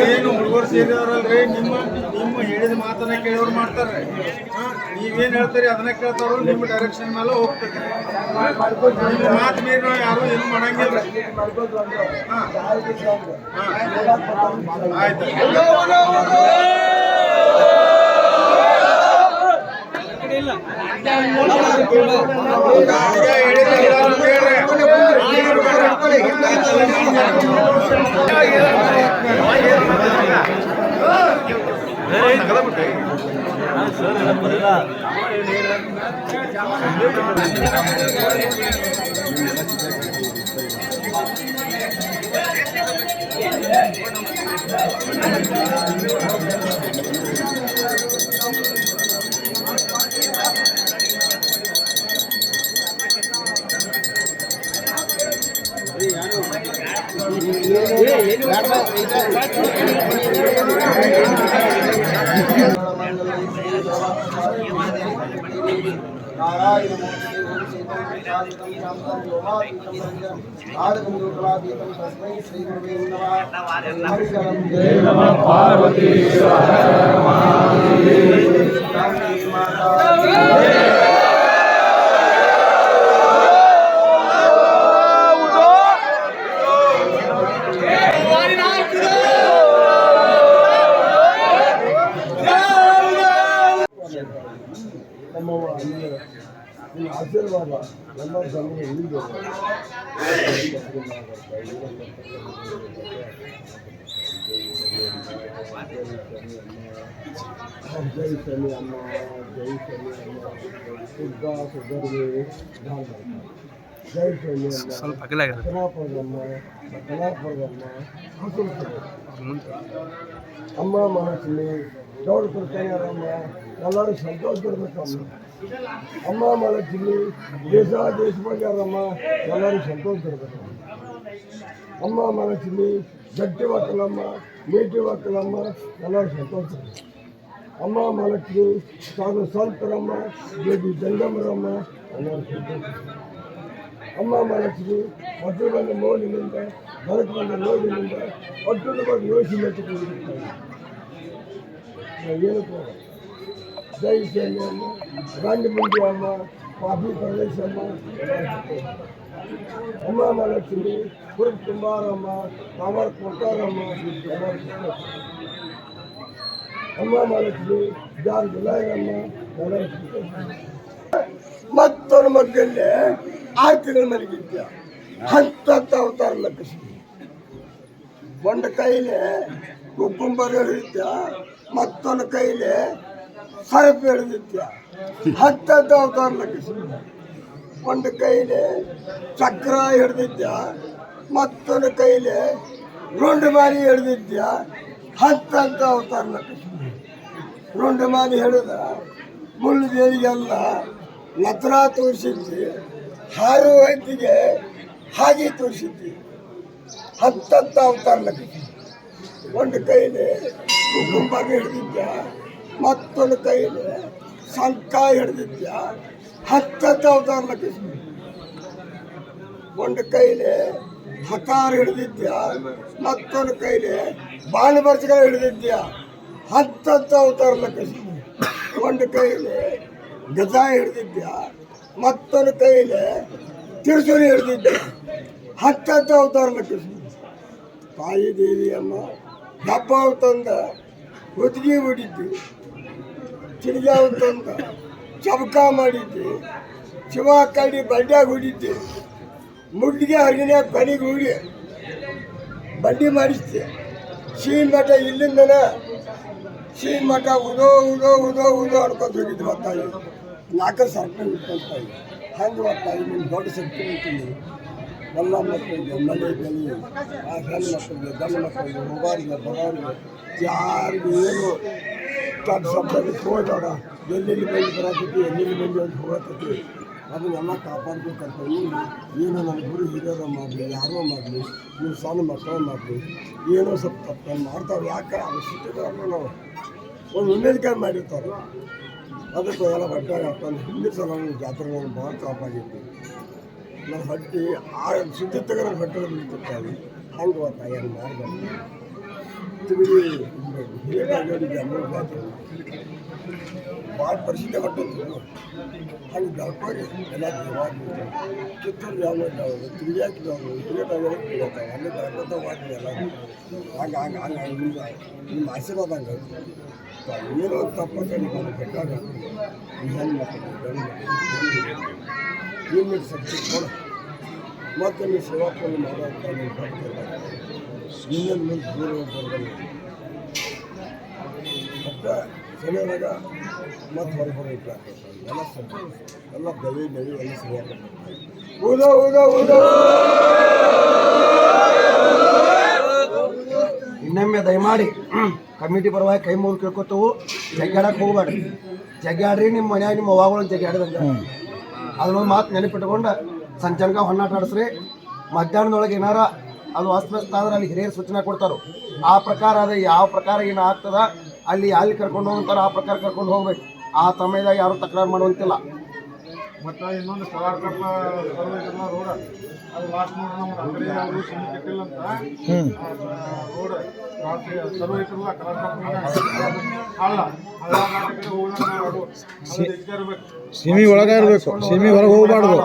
ಏನು ಹುಡುಗರು ಸೇರಿದವರಲ್ರಿ, ನಿಮ್ಮ ಹೇಳಿದ ಮಾತನ್ನ ಕೇಳೋರು ಮಾಡ್ತಾರೆ. ನೀವೇನು ಹೇಳ್ತೀರಿ ಅದನ್ನ ಕೇಳ್ತಾರೋ, ನಿಮ್ಮ ಡೈರೆಕ್ಷನ್ ಮೇಲೆ ಹೋಗ್ತದೆ. ನಿಮ್ಮ ಮಾತು ಮೀರಿ ನಾವು ಯಾರು ಏನು ಮಾಡಂಗಿಲ್ಲ. ಆಯ್ತು. ಆಶೀರ್ವಾದ ಎಲ್ಲ ಜನರು ಹೀಗೆ ಜೈ ಶನಿ ಅಮ್ಮ, ಜೈ ಶನಿ ಅಮ್ಮ, ಶುದ್ಧ ಸುಧರ್ಮಿ ಜೈ ಶನಿ ಅಮ್ಮ, ಕಲಾಪದಮ್ಮ ಅಮ್ಮ ಮಹಾಲಕ್ಷ್ಮಿ ದೊಡ್ಡ ಕೃಷ್ಣಯ್ಯರಮ್ಮ ಎಲ್ಲರೂ ಸಂತೋಷ ಪಡ್ಬೇಕಮ್ಮ. ಅಮ್ಮ ಮಹಾಲಕ್ಷ್ಮಿ ದೇಶ ಬಂದ್ಯಾರಮ್ಮ ಎಲ್ಲರೂ ಸಂತೋಷ ಪಡ್ಬೇಕಮ್ಮ. ಅಮ್ಮ ಮಹಾಲಕ್ಷ್ಮಿ ಗಟ್ಟಿ ಮಕ್ಕಳಮ್ಮ, ನೀಟಿ ಮಕ್ಕಳಮ್ಮ ಎಲ್ಲರೂ ಸಂತೋಷ ಪಡ್ಬೇಕು. ಅಮ್ಮ ಮಹಾಲಕ್ಷ್ಮಿ ಸಾಧು ಸಂತರಮ್ಮ, ದೇವಿ ಜಂಗಮರಮ್ಮ ಎಲ್ಲರೂ ಸಂತೋಷ. ಅಮ್ಮ ಮಹಾಲಕ್ಷ್ಮಿ ಒಟ್ಟು ಬಂದ ನೋಡಿನಿಂದ ಹೊರಗೆ ಬಂದ ನೋಡಿನಿಂದ ಒಟ್ಟು ಬಂದು ಯೋಚನೆ ಮೆಚ್ಚಿಕೊಂಡಿರ್ತಾರೆ. ಏನು ಜೈ ಶನಿ ಅಮ್ಮ, ಗಾಂಧಿ ಮುಂಡಿ ಅಮ್ಮ, ಪಾಪಿ ಪ್ರದೇಶಮ್ಮ, ಅಮ್ಮ ಮಹಾಲಕ್ಷ್ಮಿ ಕುರುಬ ಕುಂಬಾರಮ್ಮ, ಕಾಮರ್ ಕೊಟ್ಟಾರಮ್ಮ, ಅಮ್ಮ ಮಹಾಲಕ್ಷ್ಮಿ ಜಾರ್ ಗುಲಾಯಮ್ಮ ಎಲ್ಲರೂ ಮತ್ತೊಂದು ಮಕ್ಕಳಲ್ಲಿ 6 ತಿಂಗಳ ಮಲಗಿದ್ಯ 10 ಅವತಾರ ಲಕ್ಷಿ ಒಂದು ಕೈಲಿ ಕುಕ್ಕುಂಬರ್ ಹಿಡಿದ್ಯ, ಮತ್ತೊಂದು ಕೈಲಿ ಸರ್ಪ್ ಹಿಡಿದಿದ್ಯ 10 ಅವತಾರ ಲಕ್ಷಿ. ಒಂದು ಕೈಲಿ ಚಕ್ರ ಹಿಡಿದಿದ್ಯ, ಮತ್ತೊಂದು ಕೈಲಿ ರುಂಡು ಮಾರಿ ಹಿಡಿದಿದ್ಯ 10 ಅವತಾರ ಲಕ್ಷಿ. ರುಂಡು ಮಾರಿ ಹಿಡಿದ ಮುಳ್ಳು ದೇವಿಗೆಲ್ಲ ನತ್ರ ತೋರಿಸಿದ್ವಿ, ಹಾರು ಹೊತ್ತಿಗೆ ಹಾಗೆ ತೋರಿಸಿದ್ವಿ 10 ಅವತಾರ ಲಕ್ಷಿ. ಒಂದು ಕೈಲಿ ಕುಂಕುಂಬಾಗ ಹಿಡಿದಿದ್ದ, ಮತ್ತೊಂದು ಕೈಲಿ ಸಂಕ ಹಿಡಿದಿದ್ದ 10 ಅವತಾರ ಲಕ್ಷಿ. ಒಂದು ಕೈಲಿ ಹಕಾರ ಹಿಡಿದಿದ್ದ, ಮತ್ತೊಂದು ಕೈಲಿ ಬಾಣಬರ್ಸ್ಗಳು ಹಿಡಿದಿದ್ದ 10 ಅವತಾರ ಲಕ್ಷಿ. ಒಂದು ಕೈಲಿ ಗಜ ಹಿಡಿದಿದ್ದ, ಮತ್ತೊಂದು ಕೈಲಿ ತಿರುಸುರಿ ಹಿಡಿದಿದ್ದ 10 ಅವತಾರ ಲಕ್ಷಿ. ತಾಯಿ ದೇವಿಯಮ್ಮ ಹಬ್ಬ ತಂದ ಹೊತ್ತಿಗೆ ಹೊಡಿದ್ವಿ, ಚಿಡಿಗಾವ ತಂದ ಚಬಕ ಮಾಡಿದ್ವಿ, ಶಿವ ಕಡಿ ಬಡ್ಡ್ಯಾಗ ಹೊಡಿದ್ವಿ, ಮುಡ್ಡಿಗೆ ಹರಿಗಿನ ಕಣಿಗೆ ಹುಡಿ ಬಡ್ಡಿ ಮಾಡಿಸ್ತೆ. ಶ್ರೀಮಠ ಇಲ್ಲಿಂದನ ಶ್ರೀಮಠ ಉದೋ ಉದೋ ಉದೋ ಉದೋ ಅನ್ಕೊಂತ ಹೋಗಿದ್ವಿ. ಒತ್ತಾಯಿ 4 ಸರ್ಕಲ್ ಇಟ್ಕೊಂತಾಯಿ ಹಂಗೆ ಒತ್ತಾಯಿ ನಿಮ್ಮ ದೊಡ್ಡ ಶಕ್ತಿ ಇರ್ತೀನಿ. ಎಲ್ಲ ಮಕ್ಕಳಿಗೆ ಮನೆ ಬೆಲೆ, ಆ ಹೆಣ್ಣು ಮಕ್ಕಳಿಗೆ ಗಂಡು ಮಕ್ಕಳಿಗೆ ಹೋಗಾರಿಗೆ ಬರೋರಿಗೆ ಯಾರಿಗೂ ಏನು ದೊಡ್ಡ ಶಬ್ದ ಹೋಗೋಣ, ಎಲ್ಲೆಲ್ಲಿ ಬಂದು ಬರತೈತಿ, ಎಲ್ಲೆಲ್ಲಿ ಬಂದು ಅಂತ ಹೋಗತೈತಿ, ಅದನ್ನೆಲ್ಲ ಕಾಪಾಡ್ಬೇಕಂತ ಏನೋ ನನ್ನ ಗುರು ಹಿರಿಯರ ಮಾಡಲಿ, ಯಾರೋ ಮಾಡಲಿ, ನೀವು ಸಣ್ಣ ಮಕ್ಕಳು ಮಾಡಲಿ, ಏನೋ ಸ್ವಲ್ಪ ತಪ್ಪು ಮಾಡ್ತಾವೆ. ಯಾಕೆ ಅವಶ್ಯಕತೆ ನಾವು ಒಂದು ಉಮೇದಿಕಾಯಿ ಮಾಡಿರ್ತಾರೆ, ಅದಕ್ಕೆ ಎಲ್ಲ ಬಟ್ಟೆ ಹಾಕೊಂಡು ಹಿಂದಿನ ಸಲ ಜಾತ್ರೆ ಭಾಳ ಕಾಪಾಡಿರ್ತೀವಿ. ನಮ್ಮ ಬಟ್ಟೆ ಆ ಸುದ್ದಿ ತಗೋ ಬಟ್ಟೆ ಬಿಡ್ತಿರ್ತಾವೆ. ಹಂಗೆ ಏನು ಮಾಡಬೇಕು. ಭಾಳ ಪರಿಸ್ಥಿತಿ ಹೊಟ್ಟಿತ್ತು ಹಂಗೆ ಬೆಳ್ಕೋರಿ ಎಲ್ಲ ಕಿತ್ತೂರು ಜಾವ ತಿರುಗಾಕಿ ಜಾವು ಹಿರಿಯರಾಗ ಅಲ್ಲಿ ಬೆಳ್ಕೊತ ಹೋದ್ವಿ ಎಲ್ಲ ಹಂಗೆ ಹಂಗೆ ಹಂಗೆ ನಿಮ್ಮ ಆಶೀರ್ವಾದ ಹಂಗೆ ಏನೋ ತಪ್ಪ ಕಡಿಮೆ ಬೇಕಾಗ ಏನು ಶಕ್ತಿ ಕೊಡು ಮತ್ತು ನೀವು ಸೇವಾಪನ್ನು ಮಾಡೋಂಥ ನೀವು ಬರ್ತಿಲ್ಲ ಇನ್ನೊಂದು ಮುಂದೆ ದೂರ ಬರಬಲ್ಲ ಮತ್ತು ಶನಿಯಾಗ ಮತ್ತು ಹೊರಬರಬೇಕು ಎಲ್ಲ ಎಲ್ಲ ಬೆಳೆ ಎಲ್ಲ ಸರಿಯಾಗಿ ಇನ್ನೊಮ್ಮೆ ದಯಮಾಡಿ ಕಮಿಟಿ ಪರವಾಗಿ ಕೈ ಮುಗಿದು ಕೇಳ್ಕೊತವು ಜಗ್ಗಾಡಕ್ಕೆ ಹೋಗ್ಬೇಡ್ರಿ ಜಗ್ಗಾಡ್ರಿ ನಿಮ್ಮ ಮನ್ಯಾಗ ನಿಮ್ಮ ಅವ್ವಗಳನ್ನು ಜಗ್ಗಾಡಿದಂಗೆ ಅದನ್ನೊಂದು ಮಾತು ನೆನಪಿಟ್ಕೊಂಡು ಸಂಚನಕ ಹೊನ್ನಾಟ ಆಡಿಸ್ರಿ ಮಧ್ಯಾಹ್ನದೊಳಗೆ ಏನಾರ ಅದು ಅಸ್ತವ್ಯಸ್ತ ಆದ್ರೆ ಅಲ್ಲಿ ಹಿರಿಯರು ಸೂಚನೆ ಕೊಡ್ತಾರೋ ಆ ಪ್ರಕಾರ ಅದು ಯಾವ ಪ್ರಕಾರ ಏನು ಆಗ್ತದ ಅಲ್ಲಿ ಕರ್ಕೊಂಡು ಹೋಗ್ತಾರೋ ಆ ಪ್ರಕಾರ ಕರ್ಕೊಂಡು ಹೋಗ್ಬೇಕು ಆ ಸಮಯದಾಗ ಯಾರು ತಕರಾರು ಮಾಡುವಂತಿಲ್ಲ. ಮತ್ತು ಇನ್ನೊಂದು ಕಲಾಕರ್ನ ರೋಡ್ ಅದು ಲಾಸ್ಟ್ ನೋಡ್ರಿ ನಮ್ಮ ಆ ಕಡೆ ಯಾವುದು ಸಿಮಿ ಕಟ್ಟಿಲ್ಲ ಅಂತ ರೋಡ್ ಸರ್ವ ಇಟ್ಟಿರಲ್ಲ ಕಲಾಕರ್ನ ಹಳ್ಳ ಕಡೆ ಹೋಗೋಣ ಸಿಮಿ ಒಳಗೆ ಇರಬೇಕು ಸಿಮಿ ಹೊರಗೆ ಹೋಗ್ಬಾರ್ದು.